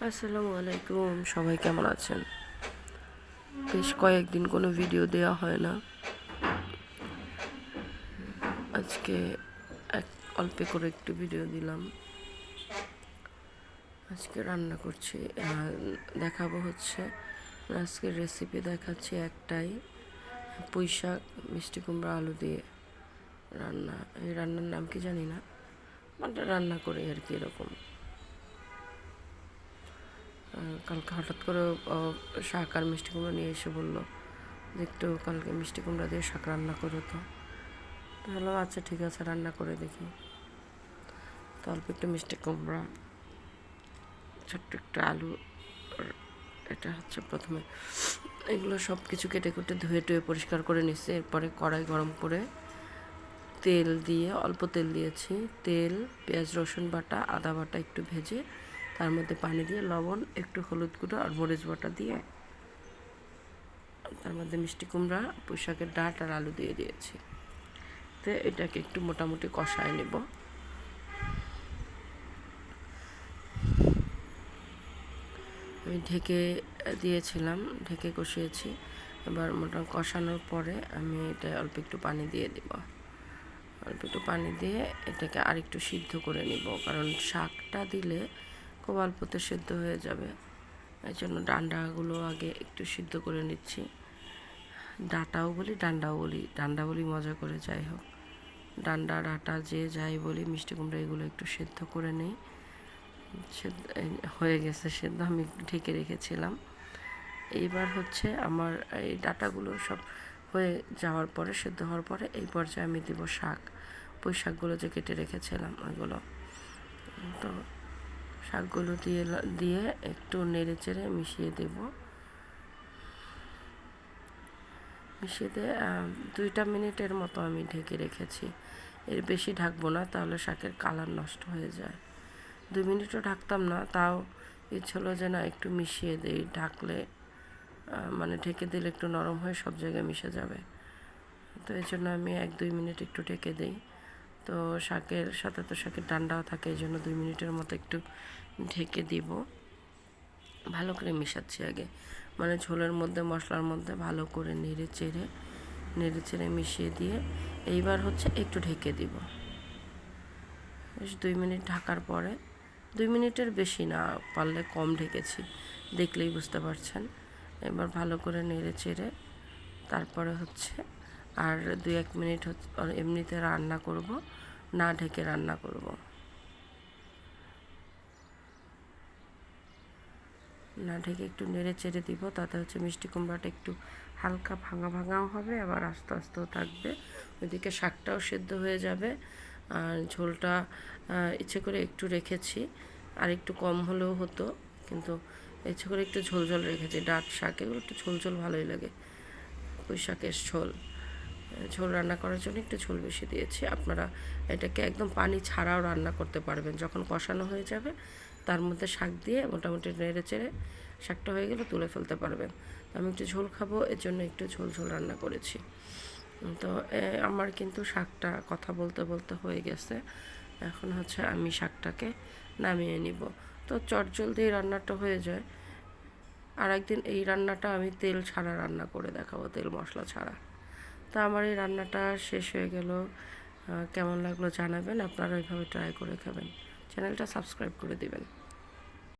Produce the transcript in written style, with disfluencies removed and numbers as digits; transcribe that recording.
আসসালামু আলাইকুম, সবাই কেমন আছেন? বেশ কয়েকদিন কোনো ভিডিও দেওয়া হয় না। আজকে অল্প করে একটু ভিডিও দিলাম। আজকে রান্না করছি, দেখাবো হচ্ছে আজকের রেসিপি দেখাচ্ছি একটাই, পুঁই শাক মিষ্টি কুমড়া আলু দিয়ে রান্না। এই রান্নার নাম কি জানি না, মানে রান্না করি আর কি। এরকম কালকে হঠাৎ করে শাক আর মিষ্টি কুমড়া নিয়ে এসে বললো যে একটু কালকে মিষ্টি কুমড়া দিয়ে শাক রান্না করো। তো তাহলে আচ্ছা ঠিক আছে, রান্না করে দেখি। তো অল্প একটু মিষ্টি কুমড়া, ছোট্ট একটু আলু, এটা হচ্ছে প্রথমে এগুলো সব কিছু কেটে কুটে ধুয়ে টুয়ে পরিষ্কার করে নিচ্ছি। এরপরে কড়াই গরম করে তেল দিয়ে, অল্প তেল দিয়েছি, তেল, পেঁয়াজ রসুন বাটা, আদা বাটা একটু ভেজে তার মধ্যে পানি দিয়ে লবণ, একটু হলুদ গুঁড়ো আর মরিচ বাটা দিয়ে তার মধ্যে মিষ্টি কুমড়া, পুঁই শাকের ডাঁট আর আলু দিয়ে দিয়েছি। তো এটাকে একটু মোটামুটি কষায় নেব। আমি ঢেকে দিয়েছিলাম, ঢেকে কষিয়েছি। এবার মোটামুটি কষানোর পরে আমি এটা অল্প একটু পানি দিয়ে দিব। অল্প একটু পানি দিয়ে এটাকে আরেকটু সিদ্ধ করে নিব, কারণ শাকটা দিলে খুব অল্পতে সিদ্ধ হয়ে যাবে। এই জন্য ডান্ডাগুলো আগে একটু সিদ্ধ করে নিচ্ছি। ডাঁটাও বলি, ডান্ডাও বলি, ডান্ডা বলি মজা করে, যাই হোক, ডান্ডা ডাঁটা যে যাই বলি, মিষ্টি কুমড়া এগুলো একটু সেদ্ধ করে নিই। হয়ে গেছে সেদ্ধ, আমি একটু ঢেকে রেখেছিলাম। এইবার হচ্ছে আমার এই ডাঁটাগুলো সব হয়ে যাওয়ার পরে, সেদ্ধ হওয়ার পরে এই পর্যায়ে আমি দেবো শাক, পুঁই শাকগুলো যে কেটে রেখেছিলাম ওইগুলো। তো শাকগুলো দিয়ে একটু নেড়ে চেড়ে মিশিয়ে দেব। মিশিয়ে দিয়ে 2 মিনিটের মতো আমি ঢেকে রেখেছি। এর বেশি ঢাকবো না, তাহলে শাকের কালার নষ্ট হয়ে যায়। 2 মিনিটও ঢাকতাম না, তাও ইচ্ছে হলো যে না একটু মিশিয়ে দিই, ঢাকলে মানে ঢেকে দিলে একটু নরম হয়ে সব জায়গায় মিশে যাবে। তো এই জন্য আমি 1-2 মিনিট একটু ঢেকে দিই। তো শাকের সাথে তো শাকের ডান্ডাও থাকে, এই জন্য 2 মিনিটের মতো একটু ঢেকে দিব। ভালো করে মিশাচ্ছি আগে, মানে ঝোলের মধ্যে, মশলার মধ্যে ভালো করে নেড়ে চেড়ে মিশিয়ে দিয়ে এইবার হচ্ছে একটু ঢেকে দিব। বেশ 2 মিনিট ঢাকার পরে, 2 মিনিটের বেশি না, পারলে কম ঢেকেছি, দেখলেই বুঝতে পারছেন। এবার ভালো করে নেড়ে চেড়ে তারপরে হচ্ছে আর 2-1 মিনিট এমনিতে রান্না করব, না ঢেকে রান্না করব। না ঢেকে একটু নেড়ে চেড়ে দিব, তাতে হচ্ছে মিষ্টি কুমড়াটা একটু হালকা ভাঙা ভাঙাও হবে, আবার আস্তে আস্তেও থাকবে। ওইদিকে শাকটাও সেদ্ধ হয়ে যাবে। আর ঝোলটা ইচ্ছে করে একটু রেখেছি, আর একটু কম হলেও হতো, কিন্তু ইচ্ছে করে একটু ঝোল ঝোল রেখেছি। ডাঁট শাক এগুলো একটু ঝোল ঝোল ভালোই লাগে। পুঁই শাকের ঝোল রান্না করার জন্য একটু ঝোল বেশি দিয়েছি। আপনারা এটাকে একদম পানি ছাড়াও রান্না করতে পারবেন। যখন কষানো হয়ে যাবে তার মধ্যে শাক দিয়ে মোটামুটি নেড়ে চেড়ে শাকটা হয়ে গেলে তুলে ফেলতে পারবেন। আমি একটু ঝোল খাবো, এর জন্য একটু ঝোল ঝোল রান্না করেছি। তো আমার কিন্তু শাকটা কথা বলতে বলতে হয়ে গেছে। এখন হচ্ছে আমি শাকটাকে নামিয়ে নিব। তো চটজলদি রান্নাটা হয়ে যায়। আর একদিন এই রান্নাটা আমি তেল ছাড়া রান্না করে দেখাবো, তেল মশলা ছাড়া। তো আমার এই রান্নাটা শেষ হয়ে গেল। কেমন লাগলো জানাবেন, আপনারা ওইভাবে ট্রাই করে খাবেন। চ্যানেলটা সাবস্ক্রাইব করে দিবেন।